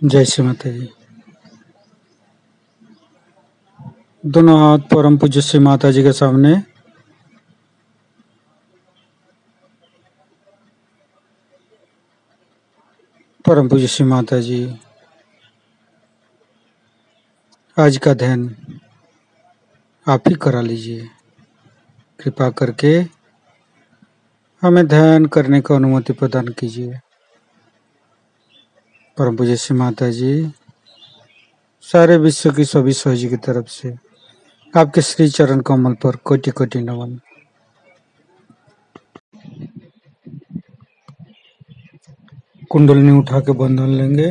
जय श्री माता जी। दोनों हाथ परम पूज्य श्री माता जी के सामने। परम पूज्य श्री माता जी, आज का ध्यान आप ही करा लीजिए। कृपा करके हमें ध्यान करने की अनुमति प्रदान कीजिए। परम पूज्य श्री माता जी, सारे विश्व की सभी सहजी की तरफ से आपके श्री चरण कमल पर कोटि कोटि नमन। कुंडलनी उठा के बंधन लेंगे।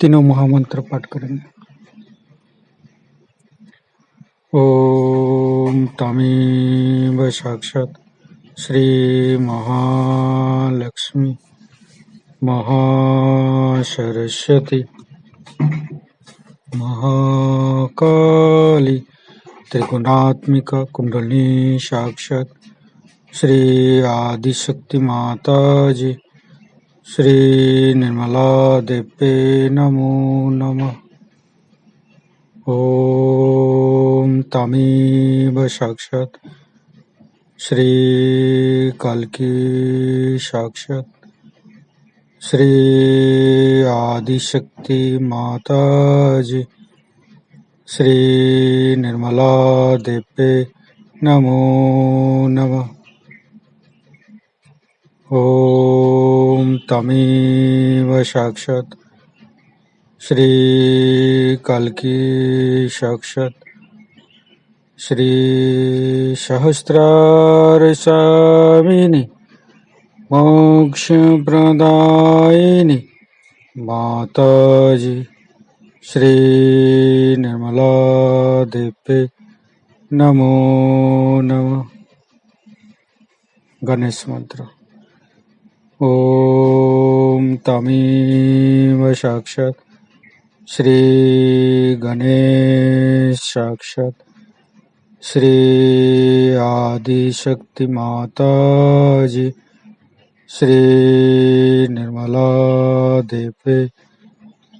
तीनों महामंत्र पाठ करेंगे। ओम तमेव साक्षात श्री महालक्ष्मी महासरस्वती महाकाली त्रिगुणात्मिका कुंडलिनी साक्षात श्री आदिशक्ति माता जी श्री निर्मला देवे नमो नमः। ओम तमेव साक्षात श्री कल्की साक्षात श्री आदिशक्ति माता जी श्री निर्मला देवे नमो नमः। ओम तमेव साक्षात श्री कल्की साक्षात श्री सहस्रार स्वामिनी मोक्ष प्रदायिनी माता जी श्री निर्मला देवे नमो नमः। गणेश मंत्र। ओम तमेव साक्षात श्री गणेश साक्षात श्री आदिशक्ति माता जी श्री निर्मला देवे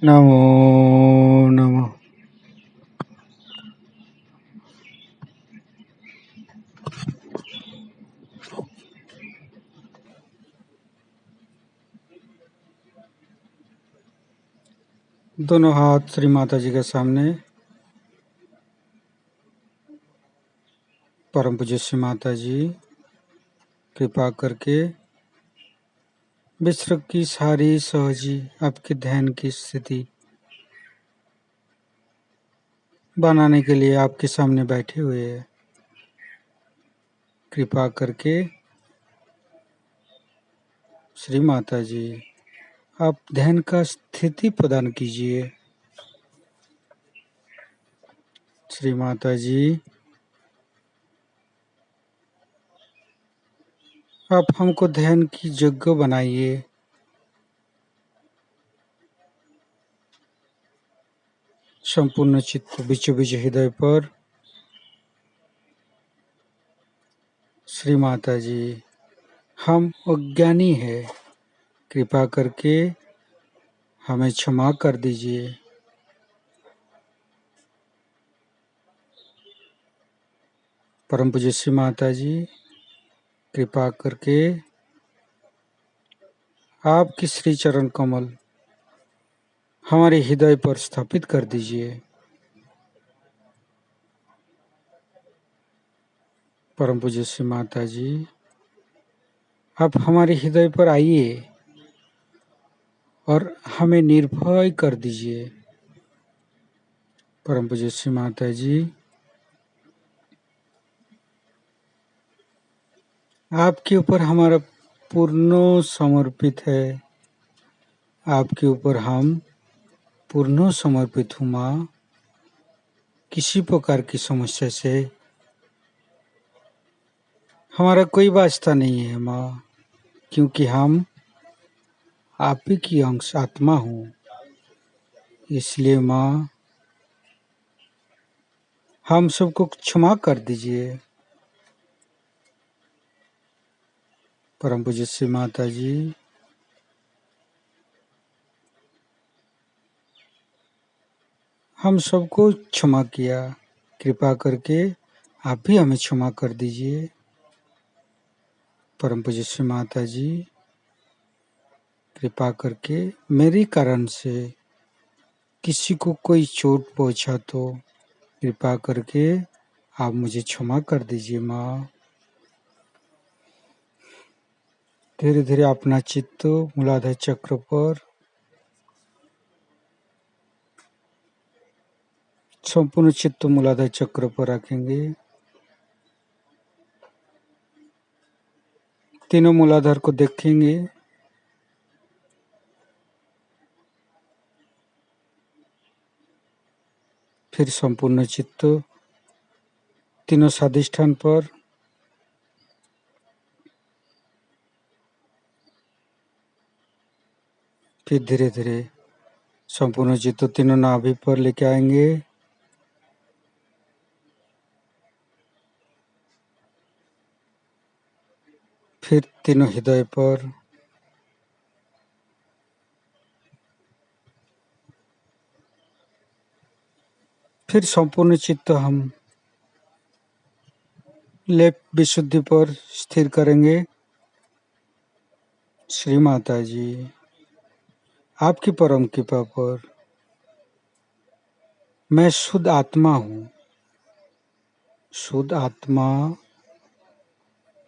नमो नमः। दोनों हाथ श्री माता जी के सामने। परम पूज्य श्री माता जी, कृपा करके विश्व की सारी सहजी आपके ध्यान की स्थिति बनाने के लिए आपके सामने बैठे हुए हैं। कृपा करके श्री माता जी, आप ध्यान का स्थिति प्रदान कीजिए। श्री माता जी, आप हमको ध्यान की योग्य बनाइए। संपूर्ण चित्त बीच बीच हृदय पर। श्री माता जी, हम अज्ञानी है, कृपा करके हमें क्षमा कर दीजिए। परम पूज्य श्री माता जी, कृपा करके आपकी श्री चरण कमल हमारे हृदय पर स्थापित कर दीजिए। परम पूज्य श्री माता जी, आप हमारे हृदय पर आइए और हमें निर्भय कर दीजिए। परम पूज्य श्री माता जी, आपके ऊपर हमारा पूर्ण समर्पित है। आपके ऊपर हम पूर्ण समर्पित हूँ माँ। किसी प्रकार की समस्या से हमारा कोई वास्ता नहीं है माँ, क्योंकि हम आप ही की अंश आत्मा हूँ। इसलिए माँ हम सबको क्षमा कर दीजिए। परम पूज्य श्री माता जी, हम सबको क्षमा किया, कृपा करके आप भी हमें क्षमा कर दीजिए। परम पूज्य श्री माता जी, कृपा करके मेरे कारण से किसी को कोई चोट पहुंचा तो कृपा करके आप मुझे क्षमा कर दीजिए माँ। धीरे धीरे अपना चित्त मूलाधार चक्र पर, संपूर्ण चित्त मूलाधार चक्र पर रखेंगे। तीनों मूलाधार को देखेंगे। फिर संपूर्ण चित्त तीनों स्वादिष्ठान पर, फिर धीरे धीरे संपूर्ण चित्त तीनों नाभि पर लेके आएंगे। फिर तीनों हृदय पर, फिर संपूर्ण चित्त हम लेफ्ट विशुद्धि पर स्थिर करेंगे। श्री माता जी, आपकी परम कृपा पर मैं शुद्ध आत्मा हूँ। शुद्ध आत्मा,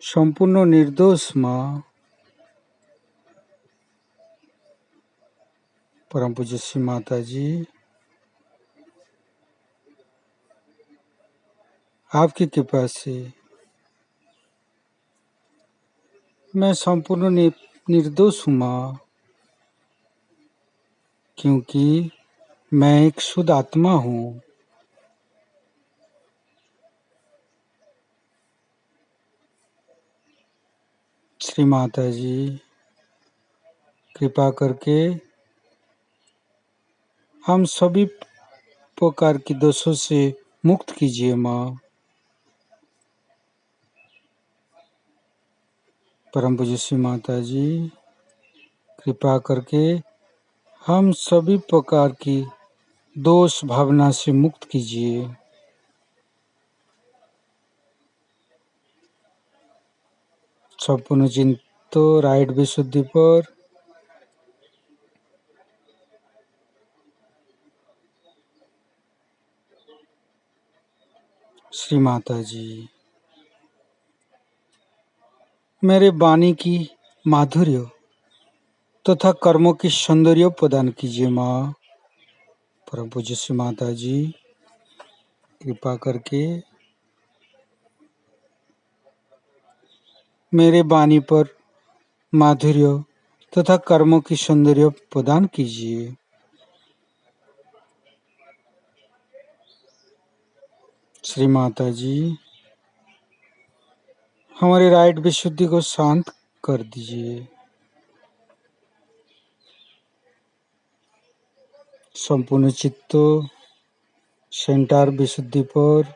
संपूर्ण निर्दोष माँ। परम पूज्य श्री माता जी, आपकी कृपा से मैं संपूर्ण निर्दोष हूँ माँ, क्योंकि मैं एक शुद्ध आत्मा हूँ। श्री माता जी, कृपा करके हम सभी प्रकार की दोषों से मुक्त कीजिए माँ। परम पूज्य श्री माता जी, कृपा करके हम सभी प्रकार की दोष भावना से मुक्त कीजिए। संपूर्ण चित्त राइट विशुद्धि पर, श्री माता जी, मेरे वाणी की माधुर्य तथा कर्मों की सौंदर्य प्रदान कीजिए माँ। परम पूज्य श्री माता जी, कृपा करके मेरे वाणी पर माधुर्य तथा कर्मों की सौंदर्य प्रदान कीजिए। श्री माता जी, हमारे राइट विशुद्धि को शांत कर दीजिए। संपूर्ण चित्त सेंटर विशुद्धि पर,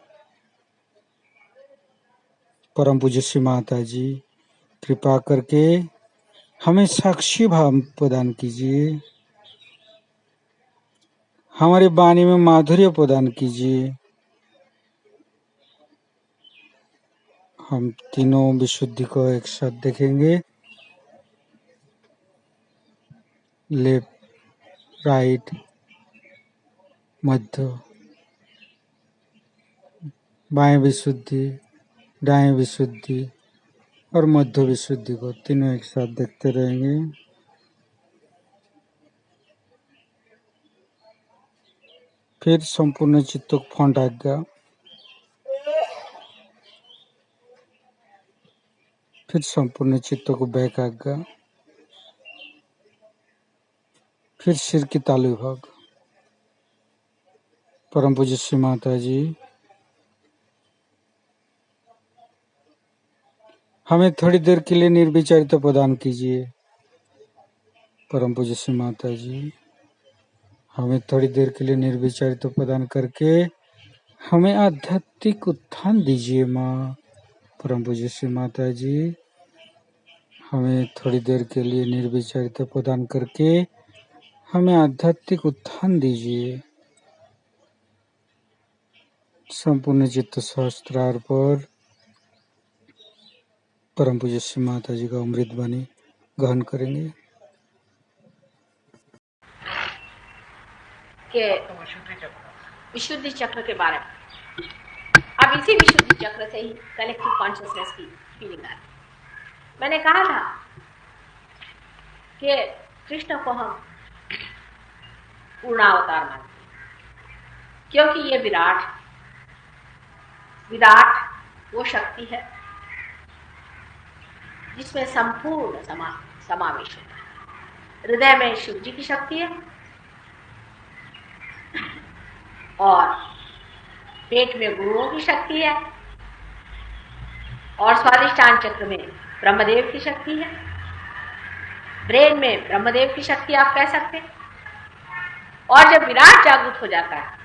परम पूज्य श्री माता जी, कृपा करके हमें साक्षी भाव प्रदान कीजिए। हमारी वाणी में माधुर्य प्रदान कीजिए। हम तीनों विशुद्धि को एक साथ देखेंगे। लेफ्ट, राइट, मध्य, बाएं विशुद्धि, दाएं विशुद्धि और मध्य विशुद्धि को तीनों एक साथ देखते रहेंगे। फिर संपूर्ण चित्त को फंड आज्ञा, फिर संपूर्ण चित्त को बैक आज्ञा, फिर सिर की तालु भाग। परम पूज्य श्री माता जी हमें थोड़ी देर के लिए निर्विचारिता प्रदान कीजिए। परम पूज्य श्री माता जी हमें थोड़ी देर के लिए निर्विचारिता प्रदान करके हमें आध्यात्मिक उत्थान दीजिए माँ। परम पूज्य श्री माता जी हमें थोड़ी देर के लिए निर्विचारिता प्रदान करके हमें आध्यात्मिक उत्थान दीजिए। संपूर्ण चित्त सहस्त्रार पर परम पूज्य श्री माता जी का अमृत वाणी ग्रहण करेंगे। के विशुद्धि चक्र के बारे में, अब इसी विशुद्धि चक्र से ही कलेक्टिव कॉन्शियसनेस की फीलिंग आ रही। मैंने कहा था कि कृष्ण को हम पूर्णावतार मानते हैं, क्योंकि ये विराट वो शक्ति है जिसमें संपूर्ण समावेश होता है। हृदय में शिव जी की शक्ति है और पेट में गुरुओं की शक्ति है और स्वादिष्टान चक्र में ब्रह्मदेव की शक्ति है। ब्रेन में ब्रह्मदेव की शक्ति आप कह सकते हैं। और जब विराट जागृत हो जाता है,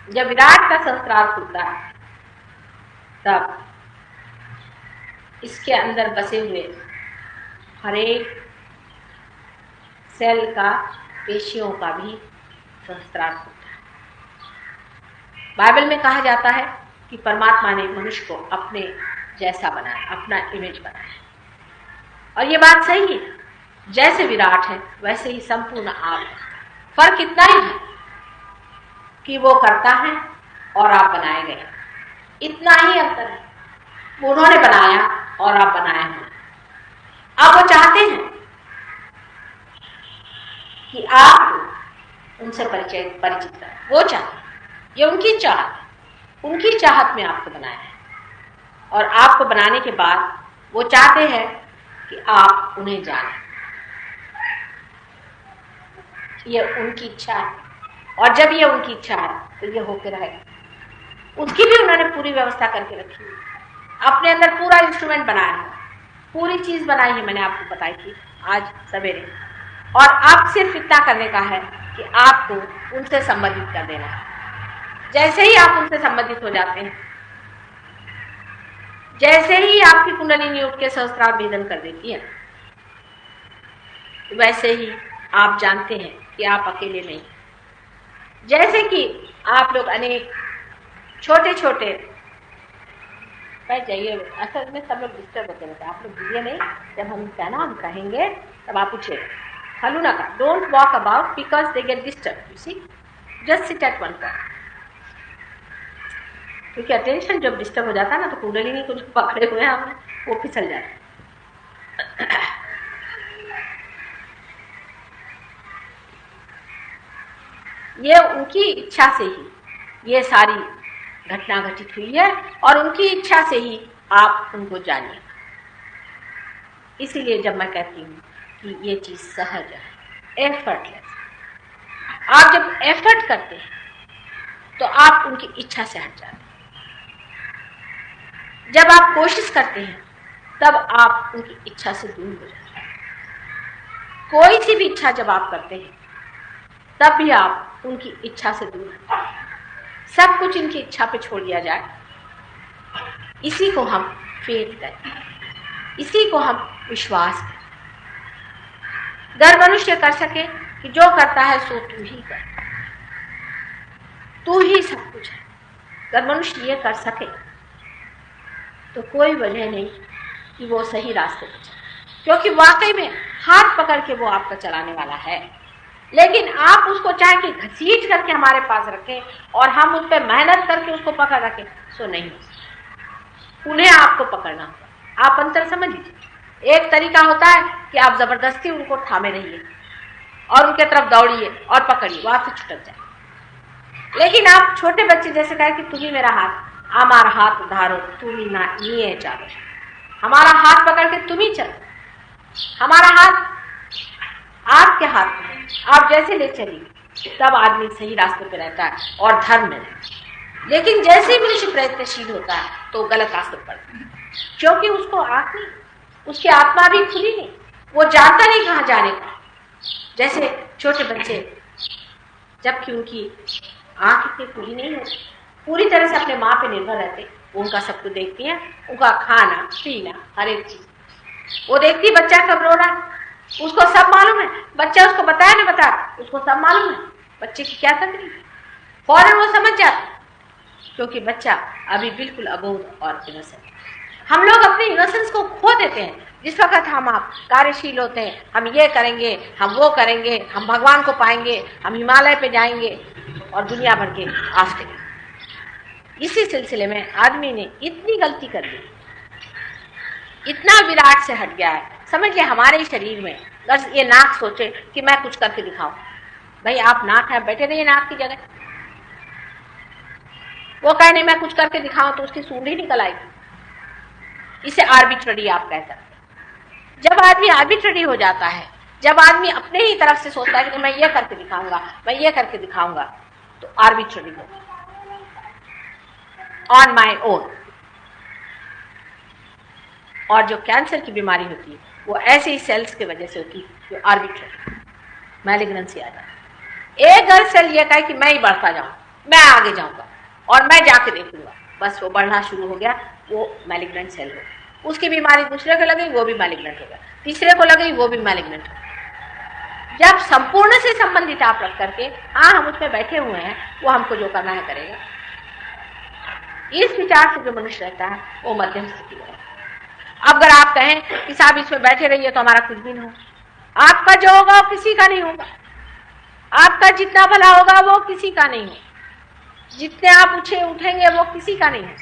जब विराट का सहस्त्रार खुलता है, तब इसके अंदर बसे हुए हर एक सेल का, पेशियों का भी सहस्त्रार खुलता है। बाइबल में कहा जाता है कि परमात्मा ने मनुष्य को अपने जैसा बनाया, अपना इमेज बनाया। और ये बात सही है, जैसे विराट है वैसे ही संपूर्ण आप है। फर्क इतना ही है कि वो करता है और आप बनाए गए, इतना ही अंतर है। उन्होंने बनाया और आप बनाए हैं। अब वो चाहते हैं कि आप उनसे परिचित करें। वो चाहते हैं, ये उनकी चाहत है, उनकी चाहत में आपको बनाया है। और आपको बनाने के बाद वो चाहते हैं कि आप उन्हें जानें। ये उनकी इच्छा है, और जब ये उनकी इच्छा है तो ये होकर रहेगा। उसकी भी उन्होंने पूरी व्यवस्था करके रखी है, अपने अंदर पूरा इंस्ट्रूमेंट बनाया है, पूरी चीज बनाई है। मैंने आपको बताई थी आज सवेरे। और अब सिर्फ इतना करने का है कि आपको उनसे संबंधित कर देना है। जैसे ही आप उनसे संबंधित हो जाते हैं, जैसे ही आपकी कुंडलिनी उठ के सहस्त्रार भेदन कर देती है, वैसे ही आप जानते हैं कि आप अकेले नहीं। जैसे कि आप लोग अनेक छोटे छोटे, बैठ जाइए, असल में सब लोग डिस्टर्ब होते रहते हैं। आप लोग गिरिए नहीं, जब हम कहना हम कहेंगे तब आप उठिए, हलू ना कर। Don't walk about because they get disturb, you see, just sit at one point. क्योंकि अटेंशन जब डिस्टर्ब हो जाता है ना, तो कुंडलिनी को जो पकड़े हुए हैं हमने, वो फिसल जाता है। ये उनकी इच्छा से ही ये सारी घटना घटित हुई है, और उनकी इच्छा से ही आप उनको जानिए। इसीलिए जब मैं कहती हूँ कि ये चीज सहज है, एफर्टलेस। आप जब एफर्ट करते हैं तो आप उनकी इच्छा से हट जाते हैं। जब आप कोशिश करते हैं तब आप उनकी इच्छा से दूर हो जाते हैं। कोई सी भी इच्छा जब आप करते हैं तब भी आप उनकी इच्छा से दूर हटते हैं। सब कुछ इनकी इच्छा पे छोड़ दिया जाए। इसी को हम फेथ कहते हैं, इसी को हम विश्वास कहते हैं। अगर मनुष्य कर सके कि जो करता है सो तू ही कर, तू ही सब कुछ है, अगर मनुष्य ये कर सके तो कोई वजह नहीं कि वो सही रास्ते पर चले, क्योंकि वाकई में हाथ पकड़ के वो आपका चलाने वाला है। लेकिन आप उसको चाहे कि घसीट करके हमारे पास रखें और हम उस पर मेहनत करके उसको पकड़ रखें, सो नहीं। उन्हें आपको पकड़ना होगा। आप अंतर समझ लीजिए। एक तरीका होता है कि आप जबरदस्ती उनको थामे रहिए और उनके तरफ दौड़िए और पकड़िए, वो आपसे छुटक जाए। लेकिन आप छोटे बच्चे जैसे कहे कि तुम ही मेरा हाथ, आमार हाथ धारो, तुम ही ना ये चालो, हमारा हाथ पकड़ के तुम ही चलो, हमारा हाथ आपके हाथ में है, आप जैसे ले चलिए तब आदमी सही रास्ते पे रहता है और धर्म में रहता है। लेकिन जैसे ही मनुष्य प्रयत्नशील होता है तो गलत रास्ते पर पड़ता है, क्योंकि उसको आंख नहीं, उसकी आत्मा भी खुली नहीं, वो जानता नहीं कहाँ जाने का। जैसे छोटे बच्चे जबकि उनकी आंख इतनी खुली नहीं होती, पूरी तरह से अपने माँ पे निर्भर रहते, वो उनका सब कुछ देखती है, उनका खाना पीना हर एक चीज वो देखती। बच्चा कब रो रहा है उसको सब मालूम है, बच्चा उसको बताया नहीं बता, उसको सब मालूम है बच्चे की क्या तकलीफ, फौरन वो समझ जाता, क्योंकि बच्चा अभी बिल्कुल अबोध और इनोसेंट। हम लोग अपने इनोसेंस को खो देते हैं जिस वक्त हम आप कार्यशील होते हैं, हम ये करेंगे, हम वो करेंगे, हम भगवान को पाएंगे, हम हिमालय पे जाएंगे और दुनिया भर के आस्ते। इसी सिलसिले में आदमी ने इतनी गलती कर दी, इतना विराट से हट गया है। समझिए हमारे ही शरीर में अगर ये नाक सोचे कि मैं कुछ करके दिखाऊं, भाई आप नाक है, बैठे रहिए नाक की जगह। वो कहे नहीं मैं कुछ करके दिखाऊं तो उसकी सूंड ही निकल आएगी। इसे आर्बिट्ररी आप कह सकते हैं। जब आदमी आर्बिट्ररी हो जाता है, जब आदमी अपने ही तरफ से सोचता है कि मैं ये करके दिखाऊंगा, मैं ये करके दिखाऊंगा, तो आर्बिट्ररी हो, ऑन माई ओन। और जो कैंसर की बीमारी होती है वो ऐसे ही सेल्स की वजह से होती है जो आर्बिट्ररी मैलिग्नेंसी आ जाती है। एक अगर सेल ये कहे कि मैं ही बढ़ता जाऊं, मैं आगे जाऊंगा और मैं जाके देखूंगा, बस वो बढ़ना शुरू हो गया, वो मैलिग्नेंट सेल हो गया। उसकी बीमारी दूसरे को लगी, वो भी मैलिग्नेंट हो गया, तीसरे को लगी, वो भी मैलिग्नेंट हो गया। जब संपूर्ण से संबंधित आप रख करके हाँ हम उसमें बैठे हुए हैं, वो हमको जो करना है करेगा, इस विचार से जो मनुष्य रहता है वो मध्यम स्थिति में है। अब अगर आप कहें कि साहब इसमें बैठे रहिए तो हमारा कुछ भी नहीं होगा, आपका जो होगा वो किसी का नहीं होगा, आपका जितना भला होगा वो किसी का नहीं होगा, जितने आप उठेंगे वो किसी का नहीं है।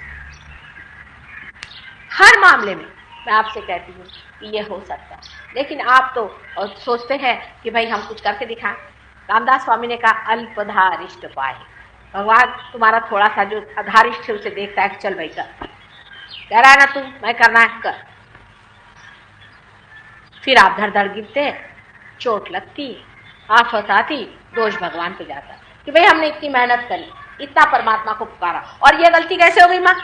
हर मामले में मैं आपसे कहती हूँ कि ये हो सकता है, लेकिन आप तो सोचते हैं कि भाई हम कुछ करके दिखाएं। रामदास स्वामी ने कहा अल्पधारिष्ट पाए, भगवान तुम्हारा थोड़ा सा जो अधारिष्ट है उसे देखता है, चल भाई कर, कह रहा है ना तू, मैं करना है कर। फिर आप धड़ धड़ गिरते, चोट लगती, आफत आती, दोष भगवान पे जाता कि भाई हमने इतनी मेहनत करी, इतना परमात्मा को पुकारा और ये गलती कैसे हो गई माँ?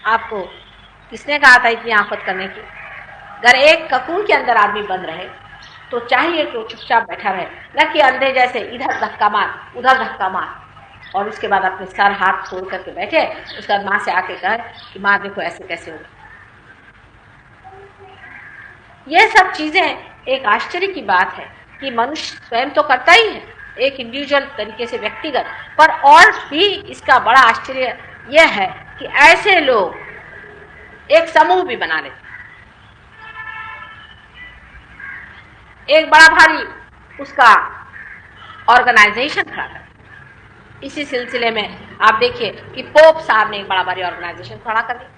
आपको किसने कहा था इतनी आफत करने की? अगर एक ककून के अंदर आदमी बंद रहे तो चाहिए कि वो चुपचाप बैठा रहे, न कि अंधे जैसे इधर धक्का मार उधर धक्का मार और उसके बाद अपने सर हाथ छोड़ करके बैठे, उसके बाद माँ से आके कहे कि माँ देखो ऐसे कैसे होगा। ये सब चीजें एक आश्चर्य की बात है कि मनुष्य स्वयं तो करता ही है एक इंडिविजुअल तरीके से, व्यक्तिगत, पर और भी इसका बड़ा आश्चर्य यह है कि ऐसे लोग एक समूह भी बना लेते, एक बड़ा भारी उसका ऑर्गेनाइजेशन खड़ा कर। इसी सिलसिले में आप देखिए कि पोप साहब ने एक बड़ा भारी ऑर्गेनाइजेशन खड़ा कर दिया,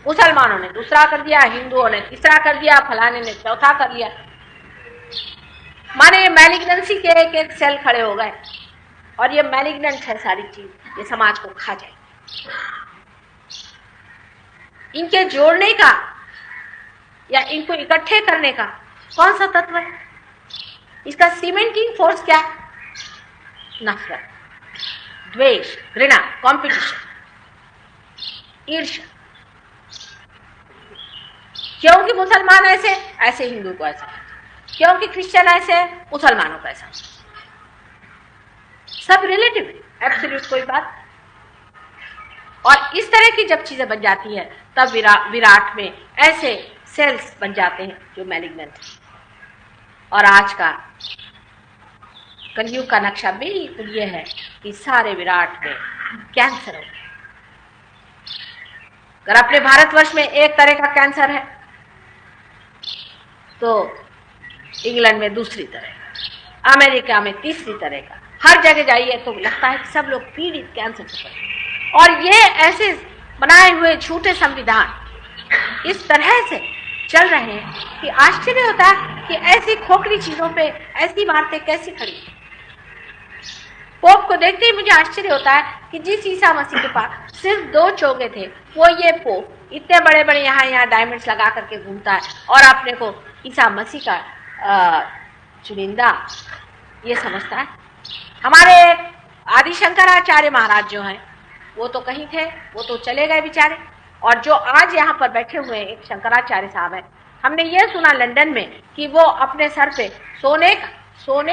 मुसलमानों ने दूसरा कर दिया, हिंदुओं ने तीसरा कर दिया, फलाने ने चौथा कर लिया। माने मैलिग्नेंसी के एक एक सेल खड़े हो गए और ये मैलिग्नेंट है सारी चीज, ये समाज को खा जाए। इनके जोड़ने का या इनको इकट्ठे करने का कौन सा तत्व है? इसका सीमेंटिंग फोर्स क्या है? नफरत, द्वेष, घृणा, कंपटीशन, ईर्ष्या। क्योंकि मुसलमान ऐसे, ऐसे हिंदू को ऐसा, क्योंकि क्रिश्चियन ऐसे, मुसलमानों को ऐसा। सब रिलेटिव, एब्सोल्यूट कोई बात। और इस तरह की जब चीजें बन जाती है तब विराट में ऐसे सेल्स बन जाते हैं जो मैलिग्नेंट है। और आज का कलयुग का नक्शा बिल्कुल ये है कि सारे विराट में कैंसर हो गया। अगर अपने भारतवर्ष में एक तरह का कैंसर है तो इंग्लैंड में दूसरी तरह, अमेरिका में तीसरी तरह का, हर जगह जाइए तो लगता है कि सब लोग पीड़ित कैंसर से पड़े। और ये ऐसे बनाए हुए झूठे संविधान इस तरह से चल रहे हैं कि आश्चर्य होता है कि ऐसी खोखली चीजों पे ऐसी बातें कैसी खड़ी। पोप को देखते ही मुझे आश्चर्य होता है कि जिस ईसा मसीह के पास सिर्फ 2 चोगे थे, वो ये पोप इतने बड़े बड़े यहाँ डायमंड्स लगा करके घूमता है और अपने को ईसा मसीह का चुनिंदा ये समझता है। हमारे आदि शंकराचार्य महाराज जो हैं वो तो कहीं थे, वो तो चले गए बेचारे। और जो आज यहाँ पर बैठे हुए हैं एक शंकराचार्य साहब है, हमने ये सुना लंदन में कि वो अपने सर पे सोने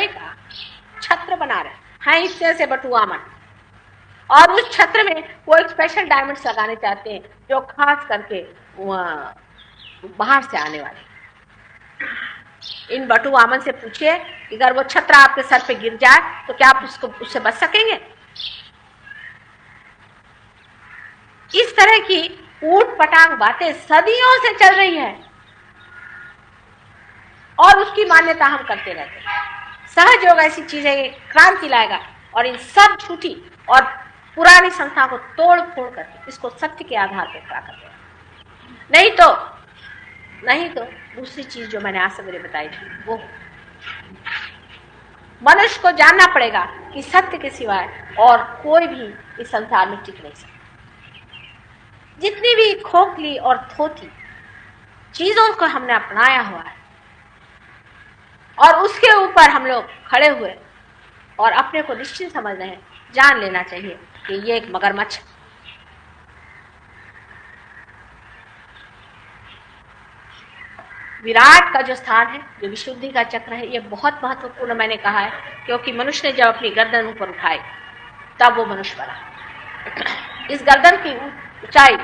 का छत्र बना रहे हैं, इससे से बटुआमन, और उस छत्र में वो एक स्पेशल डायमंड्स लगाने चाहते हैं जो खास करके बाहर से आने वाले। इन बटुआमन से पूछिए कि अगर वो छत्र आपके सर पे गिर जाए तो क्या आप उससे बच सकेंगे? इस तरह की ऊट पटांग बातें सदियों से चल रही है और उसकी मान्यता हम करते रहते हैं। सहज योग ऐसी चीज है, क्रांति लाएगा और इन सब झूठी और पुरानी संस्था को तोड़ फोड़ करके इसको सत्य के आधार पर खड़ा कर देगा। नहीं तो दूसरी चीज जो मैंने आज सवेरे बताई थी, वो मनुष्य को जानना पड़ेगा कि सत्य के सिवाय और कोई भी इस संसार में टिक नहीं सकता। जितनी भी खोखली और थोथी चीजों को हमने अपनाया हुआ है और उसके ऊपर हम लोग खड़े हुए और अपने को निश्चित समझ रहे हैं, जान लेना चाहिए कि ये एक मगरमच्छ। विराट का जो स्थान है, जो विशुद्धि का चक्र है, ये बहुत महत्वपूर्ण मैंने कहा है, क्योंकि मनुष्य ने जब अपनी गर्दन ऊपर उठाई तब वो मनुष्य बना। इस गर्दन की ऊंचाई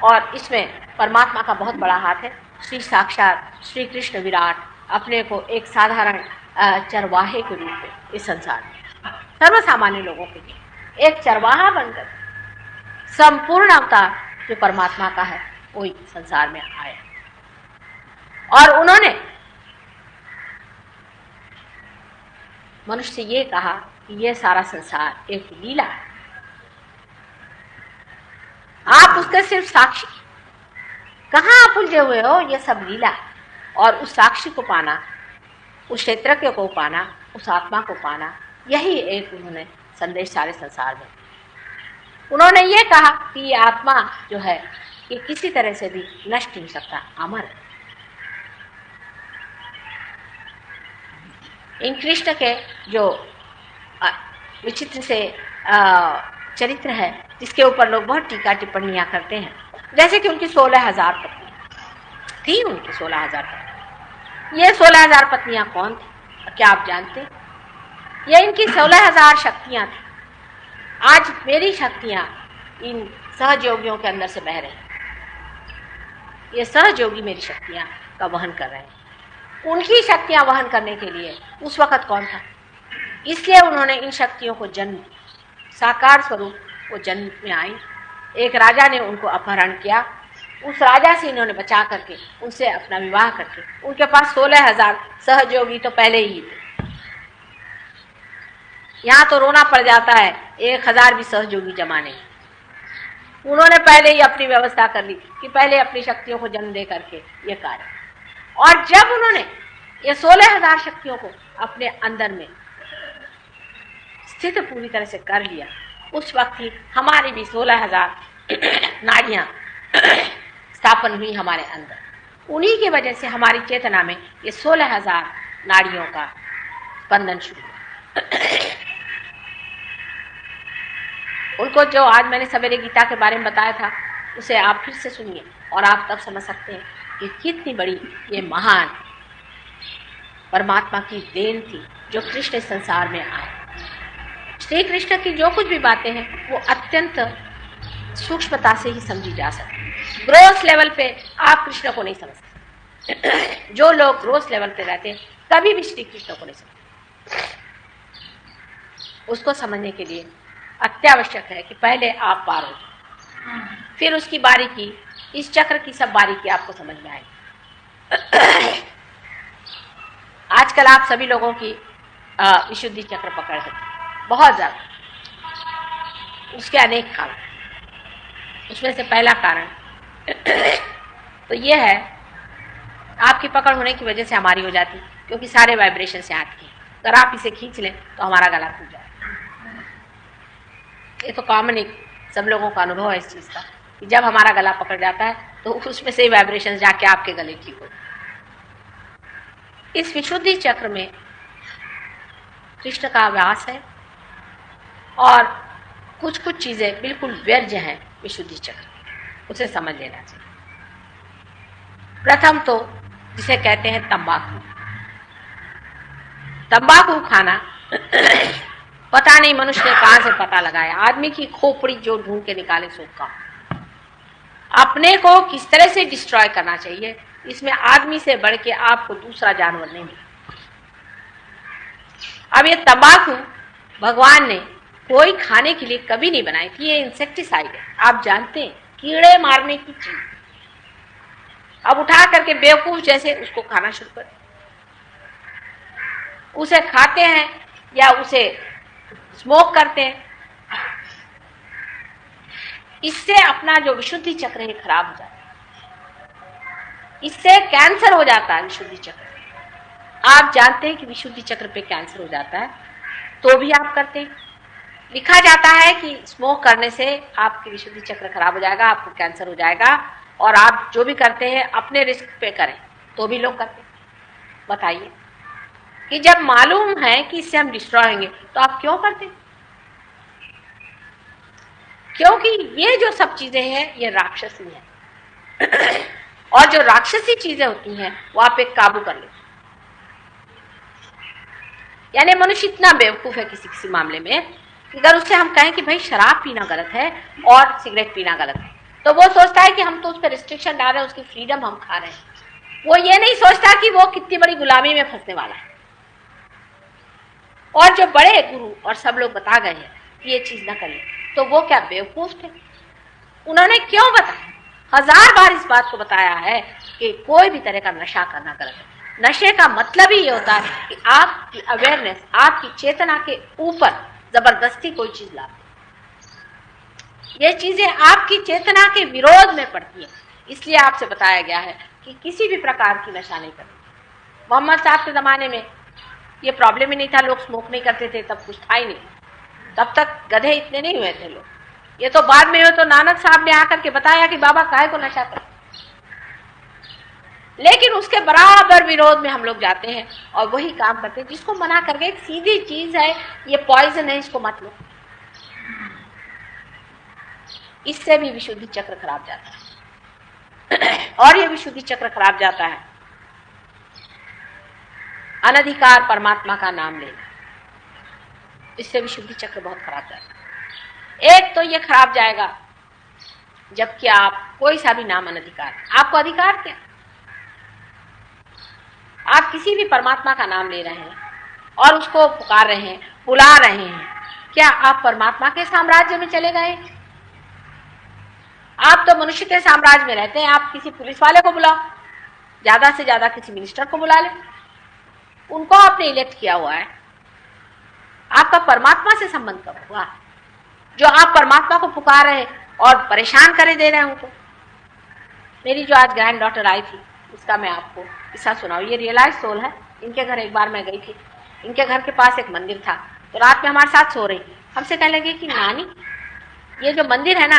और इसमें परमात्मा का बहुत बड़ा हाथ है। श्री साक्षात श्री कृष्ण विराट अपने को एक साधारण चरवाहे के रूप में इस संसार में सर्वसामान्य लोगों के लिए एक चरवाहा बनकर संपूर्ण अवतार जो परमात्मा का है वो संसार में आया और उन्होंने मनुष्य से ये कहा कि ये सारा संसार एक लीला है, आप उसके सिर्फ साक्षी। कहाँ आप उलझे हुए हो? ये सब लीला है। और उस साक्षी को पाना, उस क्षेत्र को पाना, उस आत्मा को पाना, यही एक उन्होंने संदेश सारे संसार में। उन्होंने ये कहा कि ये आत्मा जो है ये किसी तरह से भी नष्ट नहीं सकता, अमर है। इन कृष्ण के जो विचित्र से चरित्र है जिसके ऊपर लोग बहुत टीका टिप्पणियां करते हैं, जैसे कि उनकी 16,000 पत्नियां थी। उनकी 16,000 पत्नियां, ये 16,000 पत्नियां कौन थी क्या आप जानते? ये इनकी 16,000 शक्तियां थी। आज मेरी शक्तियां इन सहयोगियों के अंदर से बह रही हैं। ये सहयोगी मेरी शक्तियां का वहन कर रहे हैं। उनकी शक्तियां वहन करने के लिए उस वक्त कौन था? इसलिए उन्होंने इन शक्तियों को जन्म, साकार स्वरूप वो जन्म में आई। एक राजा ने उनको अपहरण किया, उस राजा से इन्होंने बचा करके उनसे अपना विवाह करके, उनके पास 16,000 सहयोगी तो पहले ही थे। यहाँ तो रोना पड़ जाता है, 1,000 भी सहयोगी जमा नहीं। उन्होंने पहले ही अपनी व्यवस्था कर ली कि पहले अपनी शक्तियों को जन्म दे करके ये कार्य। और जब उन्होंने ये 16,000 शक्तियों को अपने अंदर में स्थित पूरी तरह से कर लिया, उस वक्त ही हमारी भी 16,000 नाड़ियां स्थापन हुई हमारे अंदर। उन्हीं की वजह से हमारी चेतना में ये 16,000 नाड़ियों का स्पंदन शुरू हुआ। उनको जो आज मैंने सवेरे गीता के बारे में बताया था उसे आप फिर से सुनिए और आप तब समझ सकते हैं कि कितनी बड़ी ये महान परमात्मा की देन थी जो कृष्ण इस संसार में आए। श्री कृष्ण की जो कुछ भी बातें हैं वो अत्यंत सूक्ष्मता से ही समझी जा सकती। ग्रोस लेवल पे आप कृष्ण को नहीं समझ सकते। जो लोग ग्रोस लेवल पे रहते हैं कभी भी श्री कृष्ण को नहीं समझते। उसको समझने के लिए अत्यावश्यक है कि पहले आप पार हो, फिर उसकी बारीकी, इस चक्र की सब बारीकी आपको समझ में आएगी। आजकल आप सभी लोगों की विशुद्धि चक्र पकड़ है बहुत ज्यादा। उसके अनेक कारण, उसमें से पहला कारण तो ये है, आपकी पकड़ होने की वजह से हमारी हो जाती, क्योंकि सारे वाइब्रेशन से आती है। अगर आप इसे खींच लें तो हमारा गला टूट जाए। ये तो कॉमन एक सब लोगों का अनुभव है इस चीज का कि जब हमारा गला पकड़ जाता है तो उसमें से वाइब्रेशन जाके आपके गले की हो। इस विशुद्धि चक्र में कृष्ण का व्यास है और कुछ कुछ चीजें बिल्कुल व्यर्थ हैं विशुद्धि चक्र, उसे समझ लेना चाहिए। प्रथम तो जिसे कहते हैं तंबाकू। तंबाकू खाना पता नहीं मनुष्य ने कहां से पता लगाया, आदमी की खोपड़ी जो ढूंढ के निकाले सो काम। अपने को किस तरह से डिस्ट्रॉय करना चाहिए, इसमें आदमी से बढ़ के आपको दूसरा जानवर नहीं मिला। अब ये तंबाकू भगवान ने कोई खाने के लिए कभी नहीं बनाई थी, ये इंसेक्टिसाइड है, आप जानते हैं, कीड़े मारने की चीज। अब उठा करके बेवकूफ जैसे उसको खाना शुरू कर, उसे खाते हैं या उसे स्मोक करते हैं, इससे अपना जो विशुद्धि चक्र है खराब हो जाता है, इससे कैंसर हो जाता है विशुद्धि चक्र। आप जानते हैं कि विशुद्धि चक्र पे कैंसर हो जाता है, तो भी आप करते हैं। लिखा जाता है कि स्मोक करने से आपकी विशुद्धि चक्र खराब हो जाएगा, आपको कैंसर हो जाएगा, और आप जो भी करते हैं अपने रिस्क पे करें, तो भी लोग करते हैं। बताइए कि जब मालूम है कि इससे हम डिस्ट्रॉय होंगे तो आप क्यों करते हैं? क्योंकि ये जो सब चीजें हैं ये राक्षसी हैं और जो राक्षसी चीजें होती हैं वो आप एक काबू कर लेते। यानी मनुष्य इतना बेवकूफ है किसी किसी मामले में कि अगर उससे हम कहें कि भाई शराब पीना गलत है और सिगरेट पीना गलत है, तो वो सोचता है कि हम तो उस पर रिस्ट्रिक्शन डाल रहे हैं, उसकी फ्रीडम हम खा रहे हैं। वो ये नहीं सोचता कि वो कितनी बड़ी गुलामी में फंसने वाला है। और जो बड़े गुरु और सब लोग बता गए हैं कि ये चीज ना करें, तो वो क्या बेवकूफ थे? उन्होंने क्यों बताया? 1000 बार इस बात को बताया है कि कोई भी तरह का नशा करना गलत है। नशे का मतलब ही ये होता है कि आपकी अवेयरनेस, आपकी चेतना के ऊपर जबरदस्ती कोई चीज लाते, ये चीजें आपकी चेतना के विरोध में पड़ती है। इसलिए आपसे बताया गया है कि किसी भी प्रकार की नशा नहीं करनी। मोहम्मद साहब के जमाने में ये प्रॉब्लम ही नहीं था, लोग स्मोक नहीं करते थे, तब कुछ था ही नहीं, तब तक गधे इतने नहीं हुए थे लोग। ये तो बाद में हो तो नानक साहब ने आकर के बताया कि बाबा काहे को नशा कर, लेकिन उसके बराबर विरोध में हम लोग जाते हैं और वही काम करते हैं जिसको मना करके एक सीधी चीज है, ये पॉइजन है, इसको मत लो। इससे भी विशुद्धि चक्र खराब जाता है और ये विशुद्धि चक्र खराब जाता है अनधिकार परमात्मा का नाम लेना, इससे विशुद्धि चक्र बहुत खराब जाता है। एक तो ये खराब जाएगा जबकि आप कोई सा भी नाम अनधिकार, आपको अधिकार क्या? आप किसी भी परमात्मा का नाम ले रहे हैं और उसको पुकार रहे हैं, बुला रहे हैं, क्या आप परमात्मा के साम्राज्य में चले गए? आप तो मनुष्य के साम्राज्य में रहते हैं। आप किसी पुलिस वाले को बुलाओ, ज्यादा से ज्यादा किसी मिनिस्टर को बुला ले, उनको आपने इलेक्ट किया हुआ है। आपका परमात्मा से संबंध कब हुआ जो आप परमात्मा को पुकार रहे और परेशान करे दे रहे हैं उनको? मेरी जो आज ग्रैंड डॉटर आई थी उसका मैं आपको किस्सा सुनाऊं। ये रियलाइज सोल है, इनके घर एक बार मैं गई थी, इनके घर के पास एक मंदिर था, तो रात में हमारे साथ सो रही, हमसे कहने लगी कि नानी ये जो मंदिर है ना,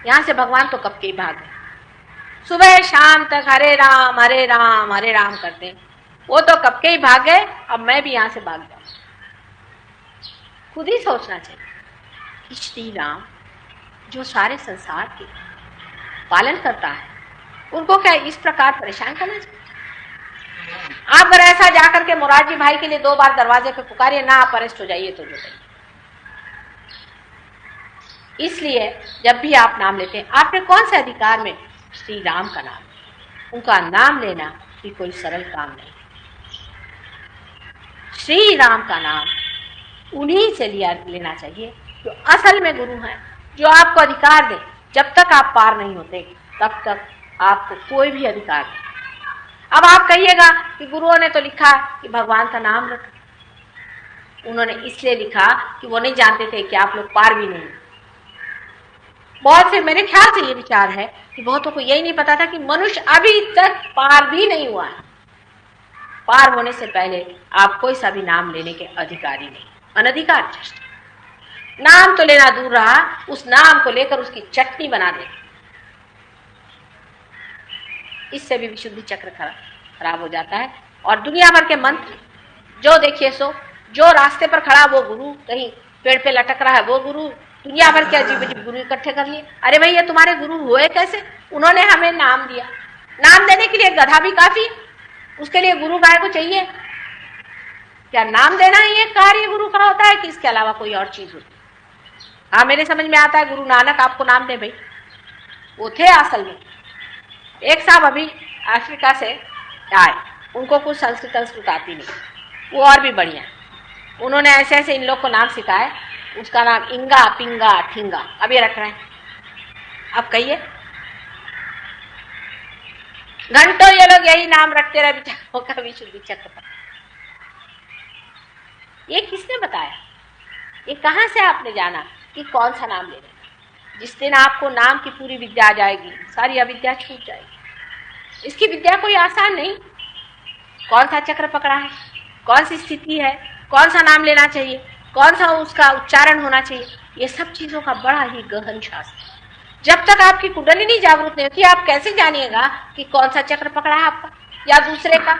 यहाँ से भगवान तो कब के ही भाग गए, सुबह शाम तक हरे राम हरे राम हरे राम करते हैं, वो तो कब के ही भाग गए, अब मैं भी यहाँ से भाग जाऊं। खुद ही सोचना चाहिए कि श्री राम जो सारे संसार के पालन करता है, उनको क्या इस प्रकार परेशान करना चाहिए? आप अगर ऐसा जाकर के मोरारजी भाई के लिए 2 बार दरवाजे पे पुकारिए ना, आप अरेस्ट हो जाइए तो जाइए। इसलिए जब भी आप नाम लेते हैं, आपने कौन से अधिकार में श्री राम का नाम, उनका नाम लेना भी कोई सरल काम नहीं। श्री राम का नाम उन्हीं से लेना चाहिए जो असल में गुरु हैं, जो आपको अधिकार दे। जब तक आप पार नहीं होते तब तक आपको कोई भी अधिकार नहीं। अब आप कहिएगा कि गुरुओं ने तो लिखा कि भगवान का नाम रखो, उन्होंने इसलिए लिखा कि वो नहीं जानते थे कि आप लोग पार भी नहीं। बहुत से, मेरे ख्याल से ये विचार है कि बहुतों को यही नहीं पता था कि मनुष्य अभी तक पार भी नहीं हुआ है। पार होने से पहले आप कोई सा भी नाम लेने के अधिकारी नहीं, अनधिकार चेष्टा। नाम तो लेना दूर रहा, उस नाम को लेकर उसकी चटनी बना दे, इससे भी विशुद्धि चक्र खराब हो जाता है। और दुनिया भर के मंत्र जो देखिए सो, जो रास्ते पर खड़ा वो गुरु, कहीं पेड़ पे लटक रहा है वो गुरु, दुनिया भर के अजीब अजीब गुरु इकट्ठे कर लिए। अरे भाई ये तुम्हारे गुरु हुए कैसे? उन्होंने हमें नाम दिया, नाम देने के लिए गधा भी काफी, उसके लिए गुरु गाय को चाहिए क्या? नाम देना ही एक कार्य गुरु का होता है कि इसके अलावा कोई और चीज होती? हाँ, मेरे समझ में आता है गुरु नानक आपको नाम दे भाई, वो थे असल में। एक साहब अभी अफ्रीका से आए, उनको कुछ संस्कृत आती नहीं, वो और भी बढ़िया, उन्होंने ऐसे ऐसे इन लोग को नाम सिखाए, उसका नाम इंगा पिंगा ठिंगा अब ये रख रहे हैं। अब कहिए, घंटों ये लोग यही नाम रखते रहे बेचारों का विशुद्धि चक्र पर। ये किसने बताया? ये कहाँ से आपने जाना कि कौन सा नाम लेना? जिस दिन आपको नाम की पूरी विद्या आ जाएगी, सारी अविद्या छूट जाएगी। इसकी विद्या कोई आसान नहीं। कौन सा चक्र पकड़ा है, कौन सी स्थिति है, कौन सा नाम लेना चाहिए, कौन सा उसका उच्चारण होना चाहिए, ये सब चीजों का बड़ा ही गहन शास्त्र है। जब तक आपकी कुंडलिनी जागृत नहीं होती, आप कैसे जानिएगा कि कौन सा चक्र पकड़ा है आपका या दूसरे का?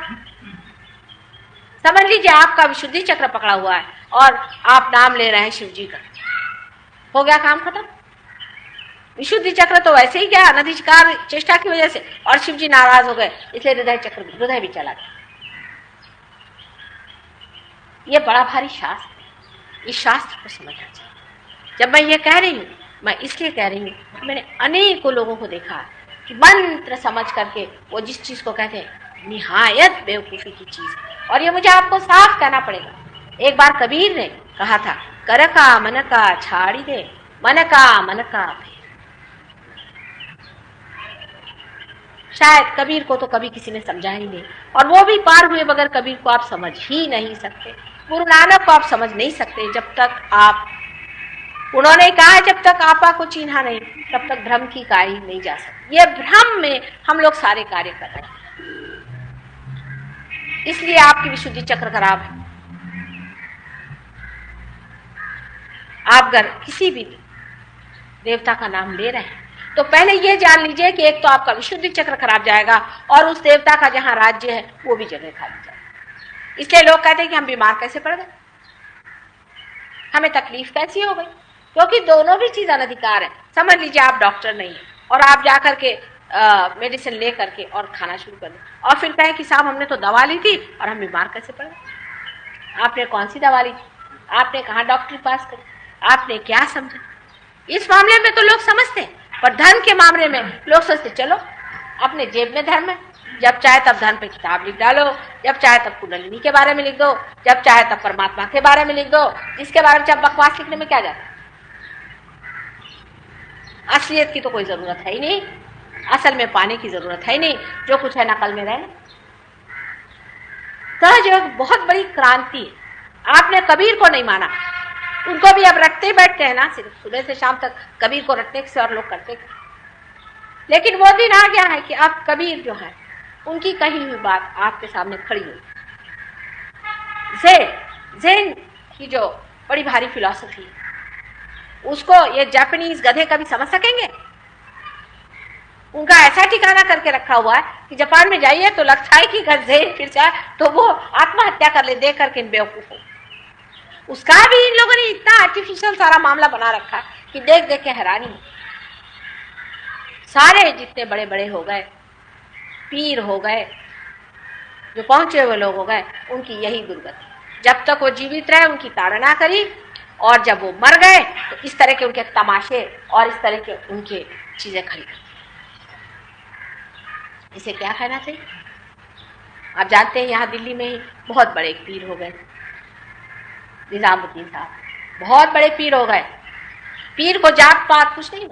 समझ लीजिए आपका विशुद्धि चक्र पकड़ा हुआ है और आप नाम ले रहे हैं शिव जी का, हो गया काम खत्म। विशुद्धि चक्र तो वैसे ही गया अनधिकार चेष्टा की वजह से, और शिव जी नाराज हो गए, इसलिए हृदय भी चला गया। ये बड़ा भारी शास्त्र है, इस शास्त्र को समझना चाहिए। जब मैं ये कह रही हूँ, मैं इसलिए कह रही हूँ, मैंने अनेकों लोगों को देखा है कि मंत्र समझ करके वो जिस चीज को कहते हैं निहायत बेवकूफी की चीज है। और ये मुझे आपको साफ कहना पड़ेगा। एक बार कबीर ने कहा था, कर का मन का छाड़ी दे, मन का फेर। शायद कबीर को तो कभी किसी ने समझा ही नहीं, और वो भी पार हुए बगैर कबीर को आप समझ ही नहीं सकते। गुरु नानक को आप समझ नहीं सकते जब तक आप, उन्होंने कहा है जब तक आपा को चिन्हा नहीं तब तक भ्रम की काई नहीं जा सकती। ये भ्रम में हम लोग सारे कार्य कर रहे हैं, इसलिए आपकी विशुद्धि चक्र खराब है। आप अगर किसी भी देवता का नाम ले रहे हैं तो पहले ये जान लीजिए कि एक तो आपका विशुद्धि चक्र खराब जाएगा और उस देवता का जहां राज्य है वो भी जगह खाली जाएगा। इसलिए लोग कहते हैं कि हम बीमार कैसे पड़ गए, हमें तकलीफ कैसी हो गई, क्योंकि दोनों भी चीज अनधिकार है। समझ लीजिए आप डॉक्टर नहीं है और आप जाकर के मेडिसिन ले करके और खाना शुरू कर दें और फिर कहें कि साहब हमने तो दवा ली थी और हम बीमार कैसे पड़ गए। आपने कौन सी दवा ली थी, आपने कहाँ डॉक्टरी पास करी, आपने क्या समझा? इस मामले में तो लोग समझते हैं, पर धर्म के मामले में लोग सोचते चलो अपने जेब में धर्म है, जब चाहे तब धर्म पे किताब लिख डालो, जब चाहे तब कुंडलिनी के बारे में लिख दो, जब चाहे तब परमात्मा के बारे में लिख दो, जिसके बारे में जब बकवास लिखने में क्या जाता है। असलियत की तो कोई जरूरत है ही नहीं, असल में पाने की जरूरत है ही नहीं, जो कुछ है नकल में रहना। सहयोग बहुत बड़ी क्रांति है। आपने कबीर को नहीं माना, उनको भी अब रटते बैठते हैं ना, सिर्फ सुबह से शाम तक कबीर को रटने से और लोग करते, लेकिन वो दिन आ गया है कि अब कबीर जो है उनकी कही हुई बात आपके सामने खड़ी हुई। ज़ेन की जो बड़ी भारी फिलॉसफी है उसको ये जापानीज गधे कभी समझ सकेंगे? उनका ऐसा ठिकाना करके रखा हुआ है कि जापान में जाइए तो लगता है कि अगर ज़ेन फिर जाए तो वो आत्महत्या कर ले देख करके इन बेवकूफों। उसका भी इन लोगों ने इतना आर्टिफिशियल सारा मामला बना रखा है कि देख देख के हैरानी हो। सारे जितने बड़े बड़े हो गए, पीर हो गए, जो पहुंचे हुए लोग हो गए, उनकी यही दुर्गति। जब तक वो जीवित रहे उनकी ताड़ना करी, और जब वो मर गए तो इस तरह के उनके तमाशे और इस तरह के उनके चीजें खड़ी कर। इसे क्या कहना चाहिए? आप जानते हैं यहाँ दिल्ली में ही बहुत बड़े एक पीर हो गए, निजामुद्दीन साहब, बहुत बड़े पीर हो गए। पीर को जात पात कुछ नहीं,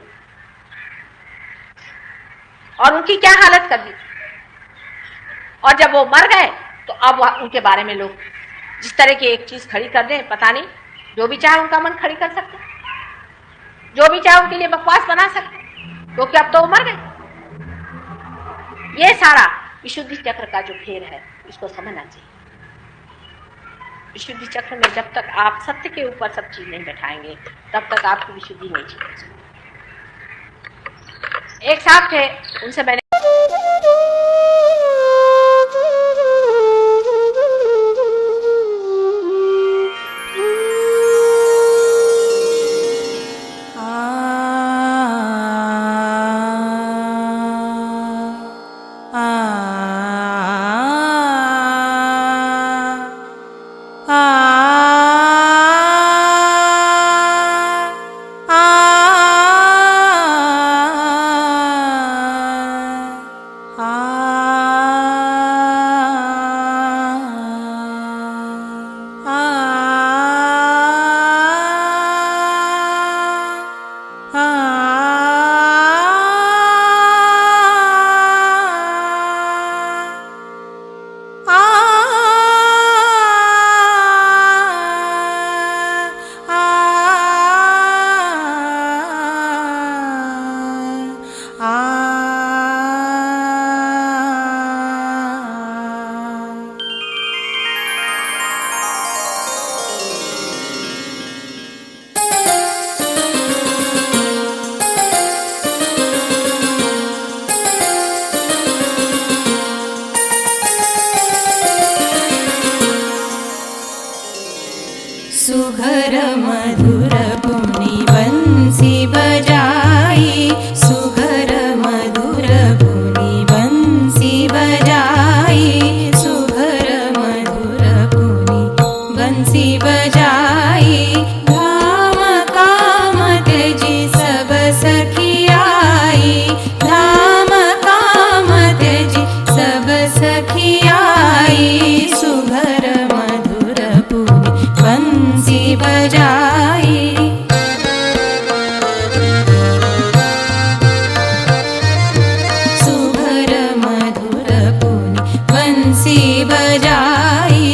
और उनकी क्या हालत कर दी। और जब वो मर गए तो अब उनके बारे में लोग जिस तरह की एक चीज खड़ी कर दें, पता नहीं, जो भी चाहे उनका मन खड़ी कर सकते, जो भी चाहे उनके लिए बकवास बना सकते, क्योंकि अब तो वो मर गए। ये सारा विशुद्धि चक्र का जो फेर है इसको समझना चाहिए। विशुद्धि चक्र में जब तक आप सत्य के ऊपर सब चीज नहीं बैठाएंगे तब तक आपकी विशुद्धि नहीं छिपेगी। एक साहब थे, उनसे मैंने सुघर मधुर पुनि बंसी बजाई, सुघर मधुर पुनि बंसी बजाई, सुघर मधुर पुनि बंसी बजाई। धाम काम त्यजी सब सखी आई, धाम काम त्यजी सब सखी आई, सुघर मधुर पुनि बंसी बजाई। सुघर मधुर पुनि बंसी बजाई,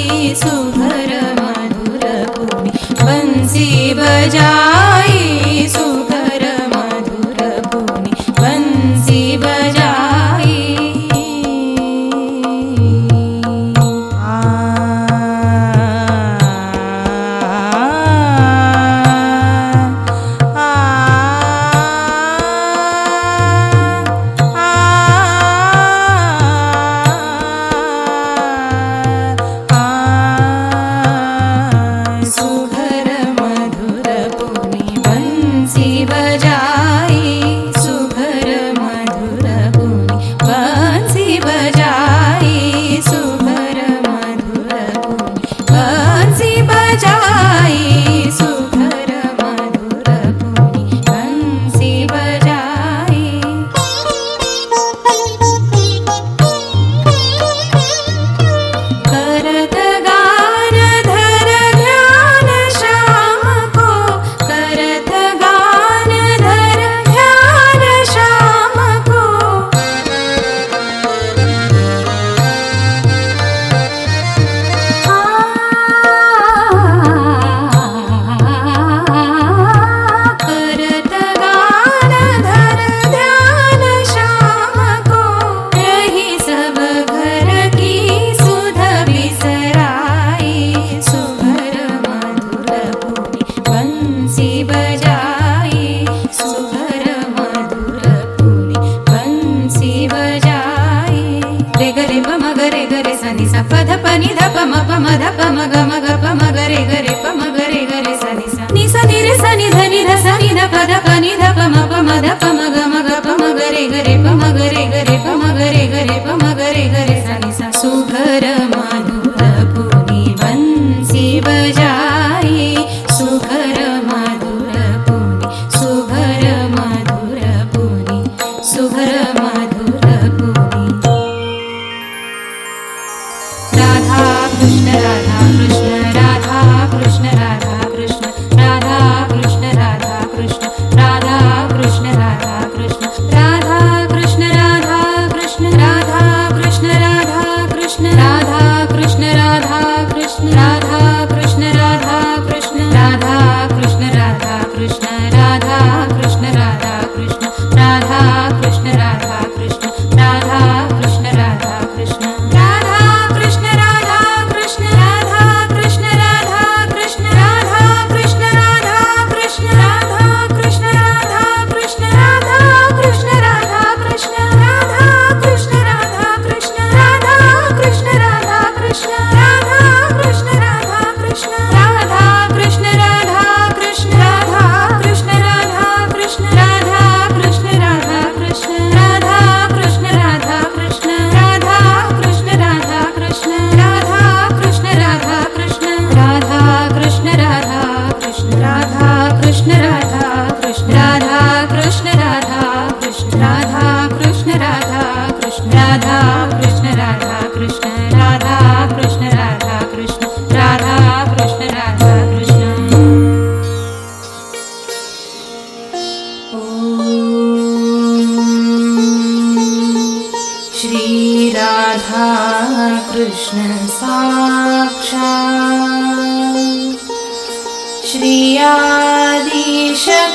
सुघर मधुर पुनि बंसी बजाई, सुघर मधुर पुनि बंसी बजाई। सुघर मधुर पुनि बंसी बजाई, सुघर मधुर पुनि बंसी बजाई, सुघर मधुर पुनि बंसी बजाई, सुघर मधुर पुनि बंसी बजाई। करत गान धर ध्यान श्याम को, करत गान धर राधा कृष्ण राधा कृष्ण राधा कृष्ण राधा कृष्ण राधा कृष्ण राधा कृष्ण राधा कृष्ण राधा कृष्ण राधा कृष्ण राधा कृष्ण श्री राधा कृष्ण साक्षात् श्री आदिशक्ति